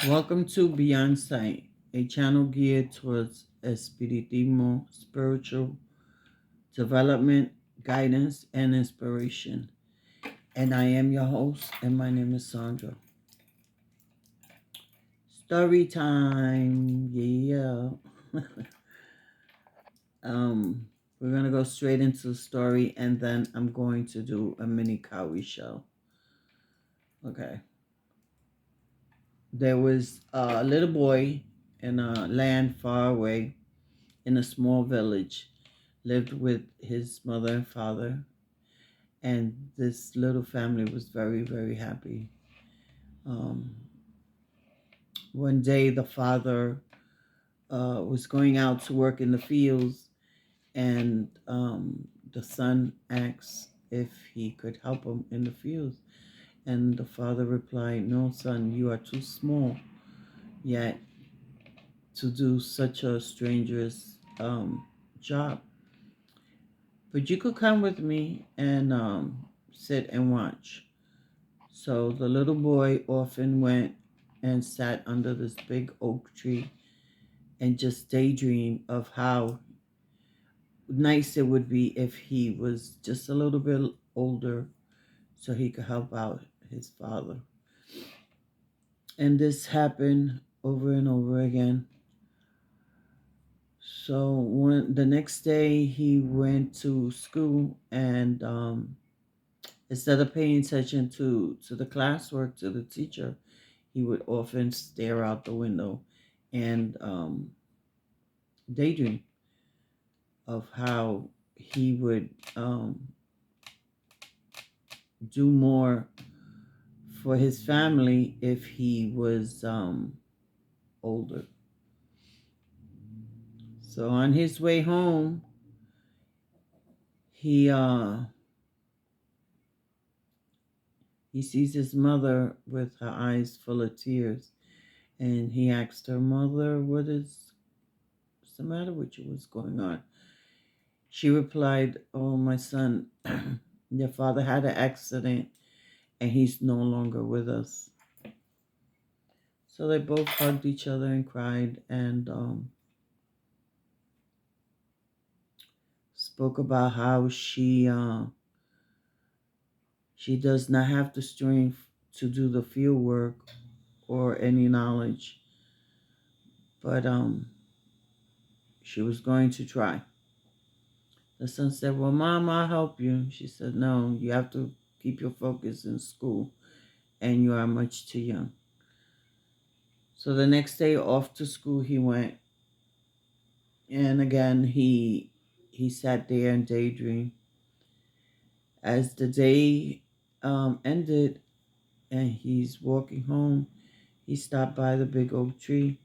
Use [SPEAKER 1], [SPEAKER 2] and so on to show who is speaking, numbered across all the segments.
[SPEAKER 1] Welcome to Beyond Sight, a channel geared towards espiritismo, spiritual development, guidance, and inspiration. And I am your host, and my name is Sandra. Story time, yeah. We're gonna go straight into the story, and then I'm going to do a mini Kawi show. Okay. There was a little boy in a land far away in a small village, lived with his mother and father, and this little family was very, very happy. Um, One day, the father was going out to work in the fields, and the son asked if he could help him in the fields. And the father replied, "No, son, you are too small yet to do such a stranger's job. But you could come with me and sit and watch." So the little boy often went and sat under this big oak tree and just daydreamed of how nice it would be if he was just a little bit older so he could help out his father. And this happened over and over again. So when the next day he went to school, and instead of paying attention to the classwork, to the teacher, he would often stare out the window and daydream of how he would do more for his family if he was older. So on his way home, he he sees his mother with her eyes full of tears, and he asked her, "Mother, what's the matter with you? What's going on?" She replied, "Oh, my son, your father had an accident and he's no longer with us." So they both hugged each other and cried, and spoke about how she does not have the strength to do the field work or any knowledge, but she was going to try. The son said, "Well, Mom, I'll help you." She said, "No, you have to keep your focus in school, and you are much too young." So the next day off to school he went, and again he sat there and daydreamed. As the day ended and he's walking home, he stopped by the big oak tree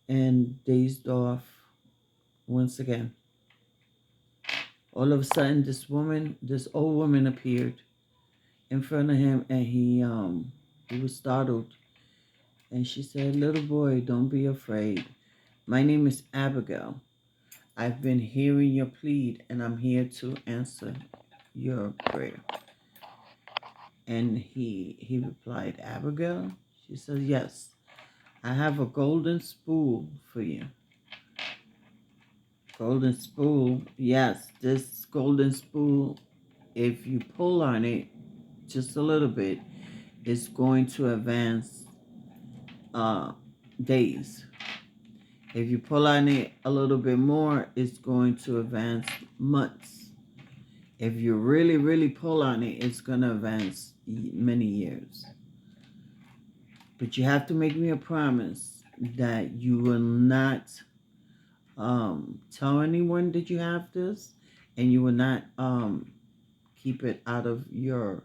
[SPEAKER 1] and dazed off once again. All of a sudden, this old woman appeared in front of him, and he was startled. And she said, "Little boy, don't be afraid. My name is Abigail. I've been hearing your plead, and I'm here to answer your prayer." And he replied, "Abigail?" She said, "Yes, I have a golden spool for you." Golden spool, yes, this golden spool, if you pull on it just a little bit, it's going to advance uh, days. If you pull on it a little bit more, it's going to advance months. If you really, really pull on it, it's going to advance many years. But you have to make me a promise that you will not tell anyone that you have this, and you will not keep it out of your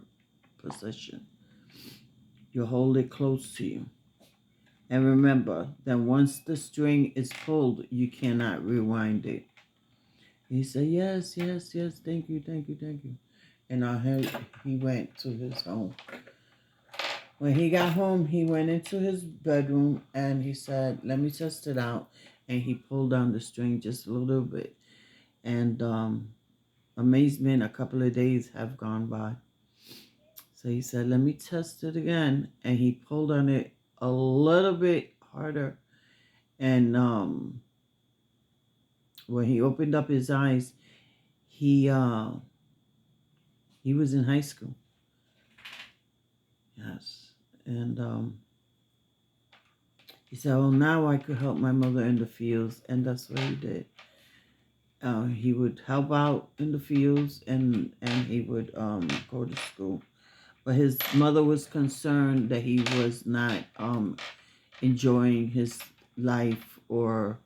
[SPEAKER 1] possession. You hold it close to you. And remember that once the string is pulled, you cannot rewind it. He said, "Yes, yes, yes, thank you, thank you, thank you." And he went to his home. When he got home, he went into his bedroom and he said, "Let me test it out." And he pulled down the string just a little bit. And amazement, a couple of days have gone by. So he said, "Let me test it again." And he pulled on it a little bit harder. And when he opened up his eyes, he uh, he was in high school. Yes, and he said, "Well, now I could help my mother in the fields," and that's what he did. He would help out in the fields, and he would go to school. But his mother was concerned that he was not enjoying his life or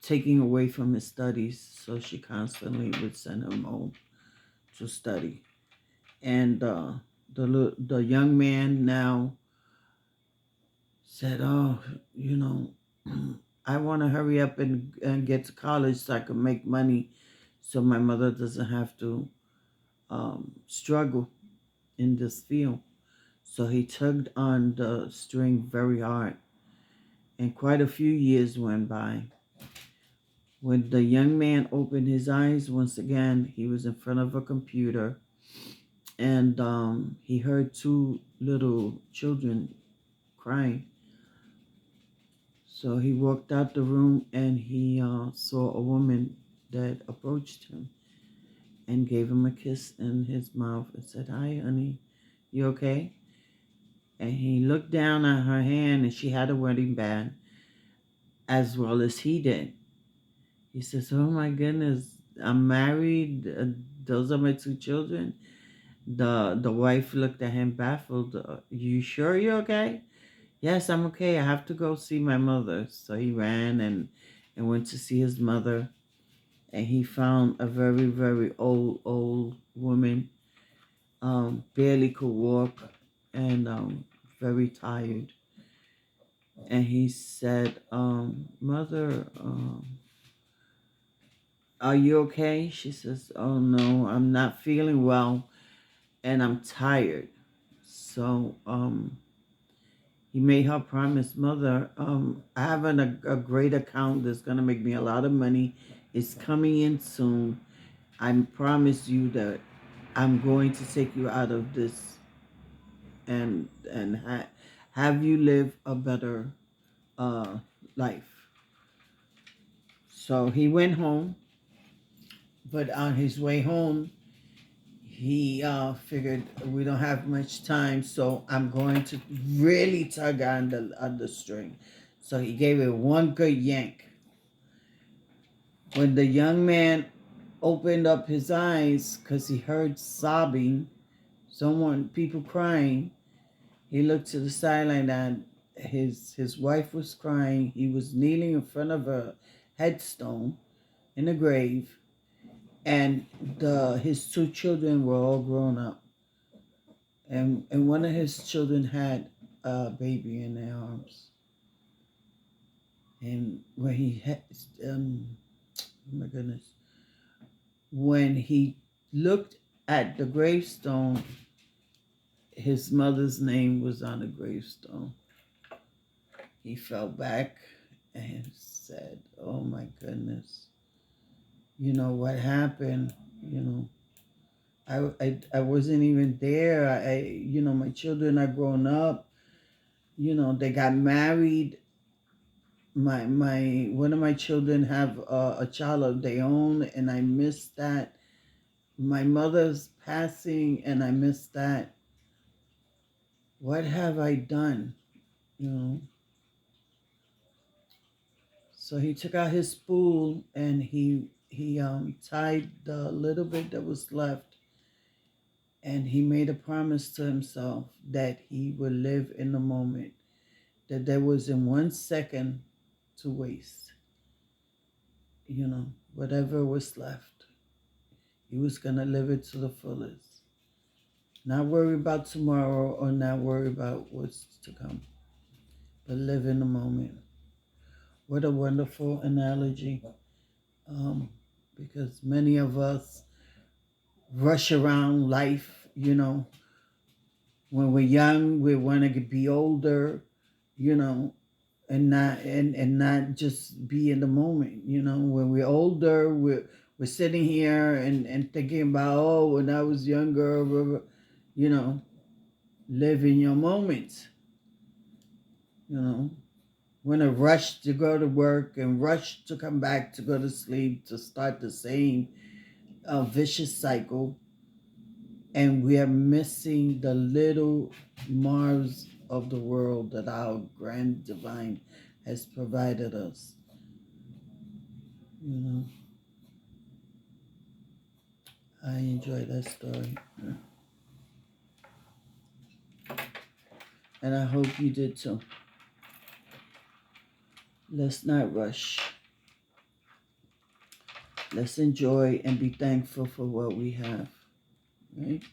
[SPEAKER 1] taking away from his studies, so she constantly would send him home to study. And the young man now said, "Oh, you know, I want to hurry up and get to college so I can make money, so my mother doesn't have to struggle in this field." So he tugged on the string very hard, and quite a few years went by. When the young man opened his eyes once again, he was in front of a computer, and he heard two little children crying. So he walked out the room, and he saw a woman that approached him and gave him a kiss in his mouth and said, "Hi, honey, you okay?" And he looked down at her hand, and she had a wedding band as well as he did. He says, "Oh my goodness, I'm married. Those are my two children." The wife looked at him baffled. You sure you're okay?" "Yes, I'm okay. I have to go see my mother." So he ran and went to see his mother, and he found a very, very old woman, barely could walk, and very tired. And he said, "Mother, are you okay?" She says, "Oh no, I'm not feeling well, and I'm tired." So he made her promise, "Mother, I have a great account that's gonna make me a lot of money. It's coming in soon. I promise you that I'm going to take you out of this and have you live a better uh, life." So he went home, but on his way home, he figured we don't have much time, so I'm going to really tug on the string. So he gave it one good yank. When the young man opened up his eyes because he heard sobbing, people crying, he looked to the sideline and his wife was crying. He was kneeling in front of a headstone in a grave, and the his two children were all grown up, and one of his children had a baby in their arms. And when he had, oh my goodness, when he looked at the gravestone, his mother's name was on the gravestone. He fell back and said, "Oh my goodness, you know what happened? You know, I wasn't even there. My children are grown up. They got married. My one of my children have a child of their own, and I missed that. My mother's passing, and I missed that. What have I done?" You know. So he took out his spool, and he tied the little bit that was left, and he made a promise to himself that he would live in the moment, that there wasn't 1 second to waste. Whatever was left, he was going to live it to the fullest. Not worry about tomorrow or not worry about what's to come, but live in the moment. What a wonderful analogy. Because many of us rush around life, when we're young, we want to be older, you know, and not just be in the moment. When we're older, we're sitting here and thinking about, oh, when I was younger, you know live in your moment. You know, we're in a rush to go to work and rush to come back to go to sleep to start the same vicious cycle, and we are missing the little marvels of the world that our grand divine has provided us. You know, I enjoy that story, and I hope you did too. Let's not rush. Let's enjoy and be thankful for what we have, right?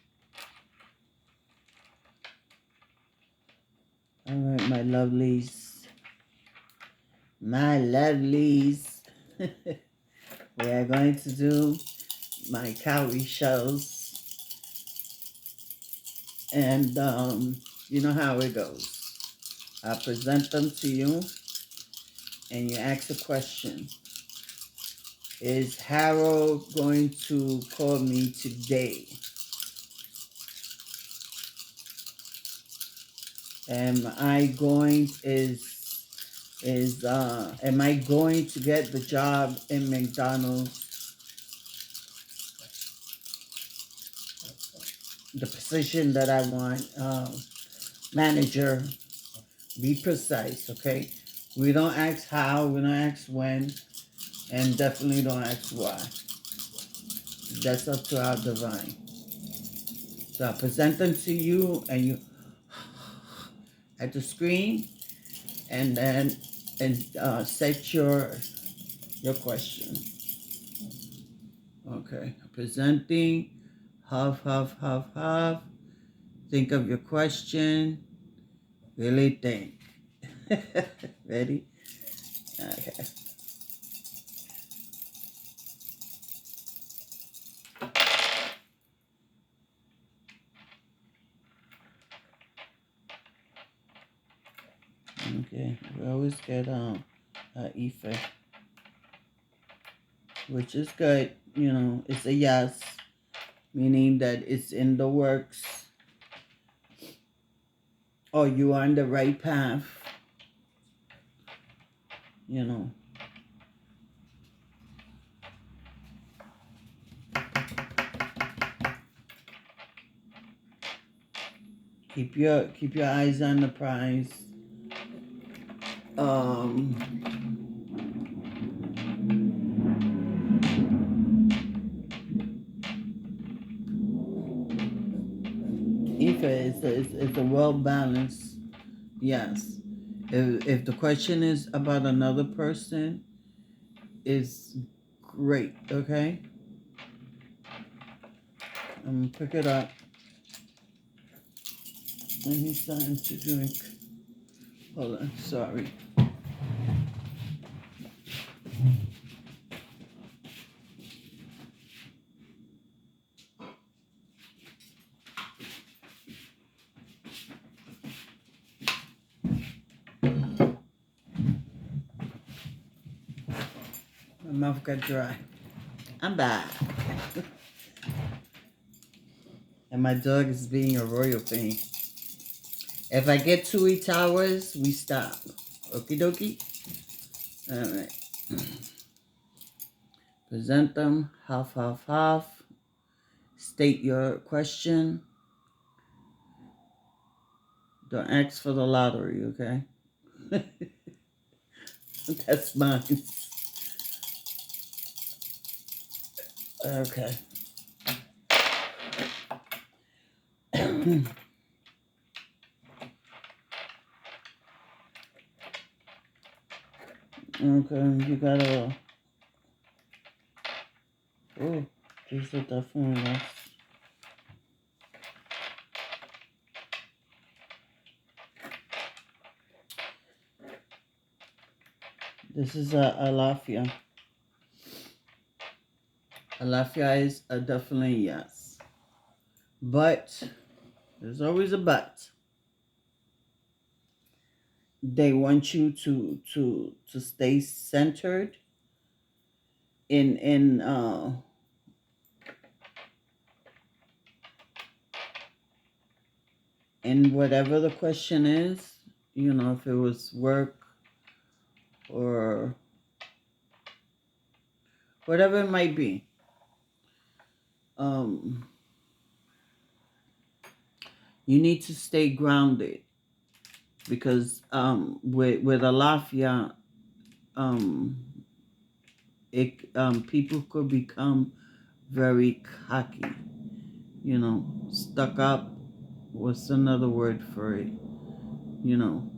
[SPEAKER 1] All right, my lovelies. My lovelies. We are going to do my cowrie shells, and you know how it goes. I present them to you, and you ask a question. Is Harold going to call me today? Am I going to get the job in McDonald's, the position that I want, manager? Be precise, okay? We don't ask how, we don't ask when, and definitely don't ask why. That's up to our divine. So I present them to you, and you at the screen, and then set your question. Okay, presenting, huff, huff, huff, huff. Think of your question. Really think. Ready? Okay. Okay. We always get Ife, which is good. You know, it's a yes, meaning that it's in the works, or you are on the right path. You know. Keep your eyes on the prize. Um, Ife is a well balanced. Yes. If the question is about another person, it's great. Okay. I'm gonna pick it up. And he's starting to drink. Hold on. Sorry. My mouth got dry. I'm back. And my dog is being a royal thing. If I get 2 hours, we stop. Okie dokie. All right. Present them. Half, half, half. State your question. Don't ask for the lottery, okay? That's mine. Okay. Okay, you gotta. Oh, these are definitely less. This is a Alafia. Alafia is a definitely yes. But, there's always a but. They want you to stay centered in in whatever the question is. if it was work or whatever it might be. Um, you need to stay grounded because with Alafia, um, people could become very cocky, stuck up. What's another word for it? You know,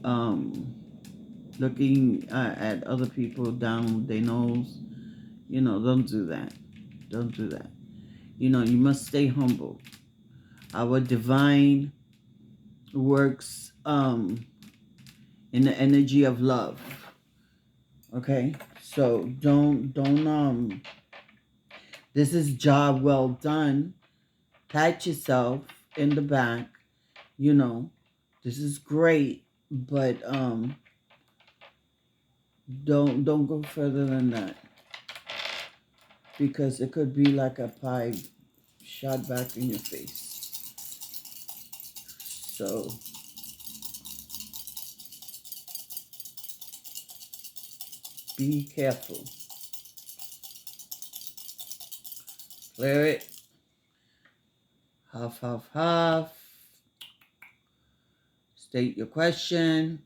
[SPEAKER 1] um, looking at other people down their nose. Don't do that. Don't do that. You must stay humble. Our divine works in the energy of love. Okay? So don't this is job well done. Pat yourself in the back, you know. This is great, but don't go further than that. Because it could be like a pie shot back in your face. So be careful. Clear it. Huff, huff, huff. State your question.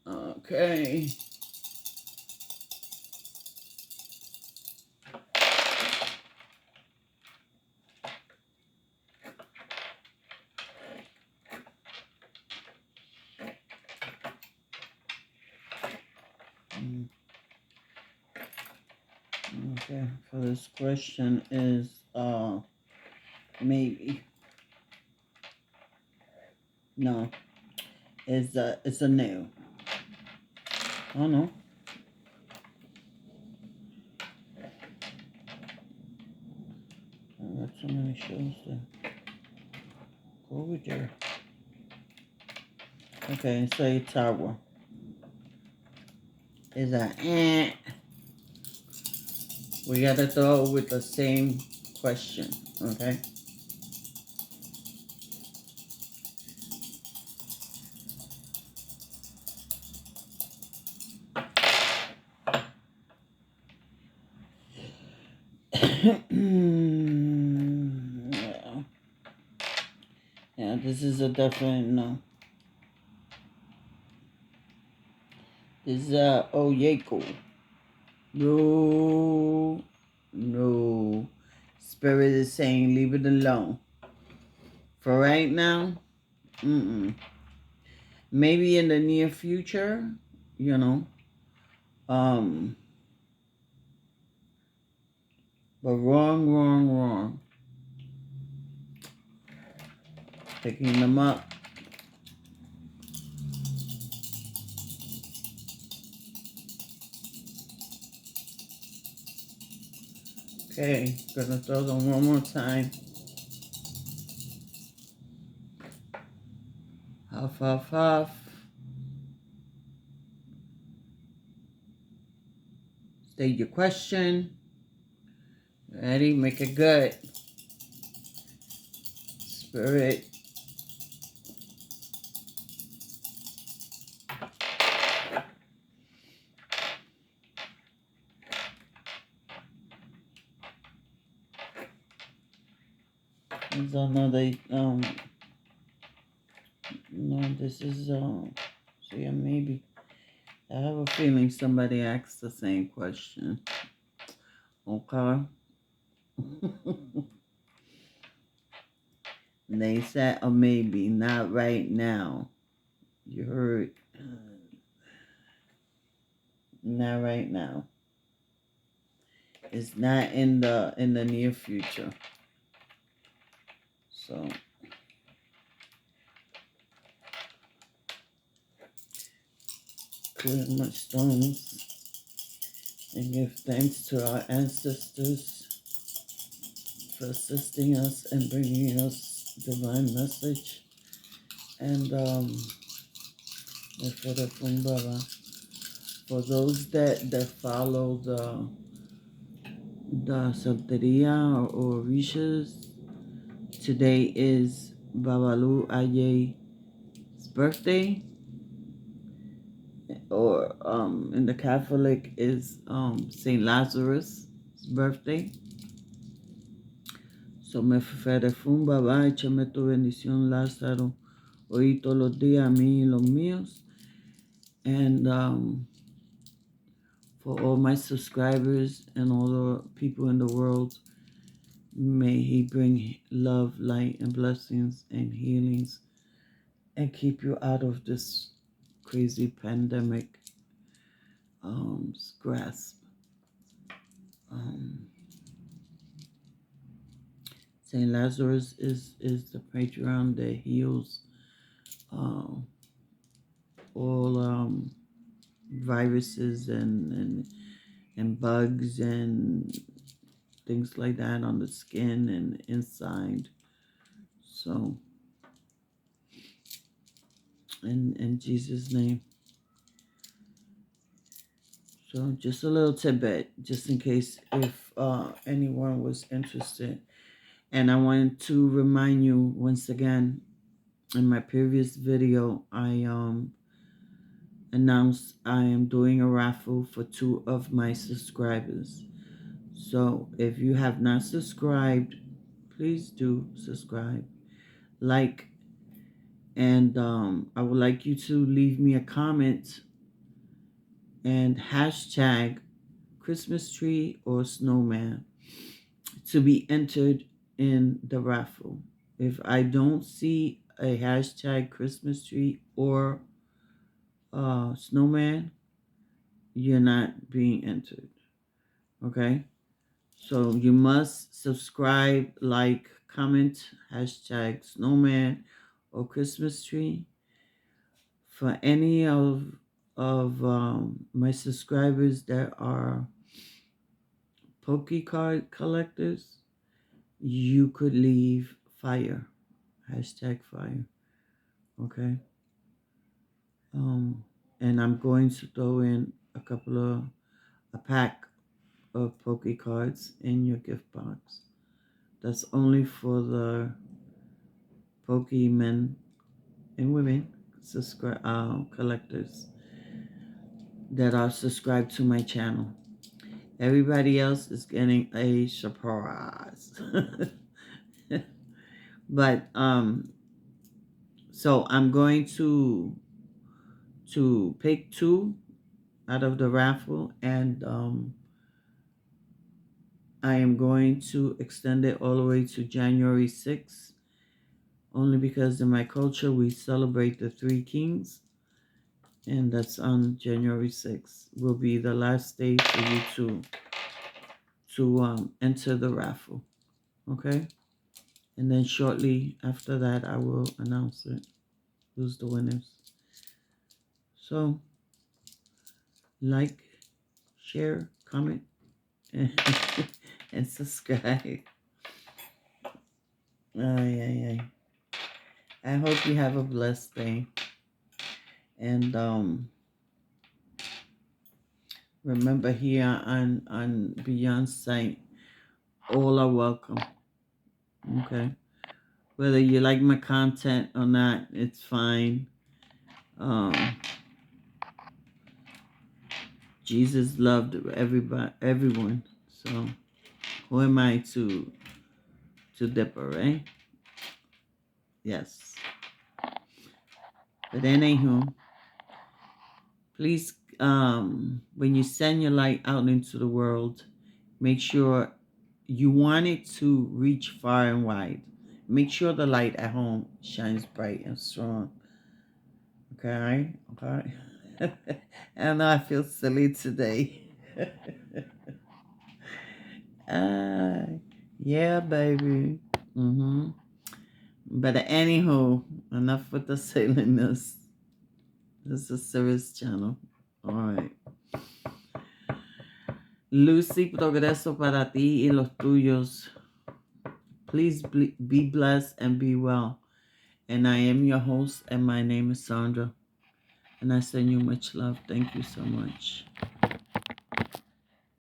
[SPEAKER 1] Okay. Okay. For this question is maybe. No. It's a no. Oh no. I got so many shows to go with there. Okay, say tower. Is a We gotta throw with the same question, okay? Yeah. Yeah, this is a definite no. This is Oyeko. No, no. Spirit is saying leave it alone. For right now, maybe in the near future, you know. Um, but wrong. Picking them up. Okay, gonna throw them one more time. Huff, huff, huff. State your question. Ready? Make it good. Spirit. There's another, no, this is, see, maybe. I have a feeling somebody asked the same question. Okay. They said, or maybe, not right now. You heard. Not right now. It's not in the near future. So clear my stones and give thanks to our ancestors for assisting us and bringing us divine message. And for the Fumbara, for those that follow the Santeria or Orishas, today is Babalu Aye's birthday, or in the Catholic is Saint Lazarus' birthday. So me fede fun babá, échame tu bendición, Lázaro, hoy todos los días a mí y los míos. And for all my subscribers and all the people in the world, may he bring love, light, and blessings and healings and keep you out of this crazy pandemic grasp. Saint Lazarus is the patron that heals uh, all viruses and bugs and things like that on the skin and inside. So, in Jesus' name. So, just a little tidbit, just in case if anyone was interested. And I wanted to remind you once again, in my previous video, I announced I am doing a raffle for 2 of my subscribers. So if you have not subscribed, please do subscribe, like, and I would like you to leave me a comment and hashtag Christmas tree or snowman to be entered in the raffle. If I don't see a hashtag Christmas tree or snowman, you're not being entered. Okay? So you must subscribe, like, comment, hashtag snowman or Christmas tree. For any of my subscribers that are Poke card collectors, you could leave fire, hashtag fire. Okay? And I'm going to throw in a pack of Poke cards in your gift box. That's only for the Pokemon and women collectors that are subscribed to my channel. Everybody else is getting a surprise. But so I'm going to pick 2 out of the raffle, and I am going to extend it all the way to January 6th, only because in my culture we celebrate the 3 kings, and that's on January 6th. Will be the last day for you to enter the raffle. Okay? And then shortly after that, I will announce it, who's the winners. So, like, share, comment, and subscribe. Ay. I hope you have a blessed day. And remember, here on Beyond Sight, all are welcome. Okay? Whether you like my content or not, it's fine. Jesus loved everyone. So who am I to differ, right? Yes. But anywho, please, when you send your light out into the world, make sure you want it to reach far and wide. Make sure the light at home shines bright and strong. Okay? Okay? I know I feel silly today. Yeah, baby. But anywho, enough with the silliness. This is a serious channel. All right. Luz y progreso para ti y los tuyos. Please be blessed and be well. And I am your host, and my name is Sandra. And I send you much love. Thank you so much.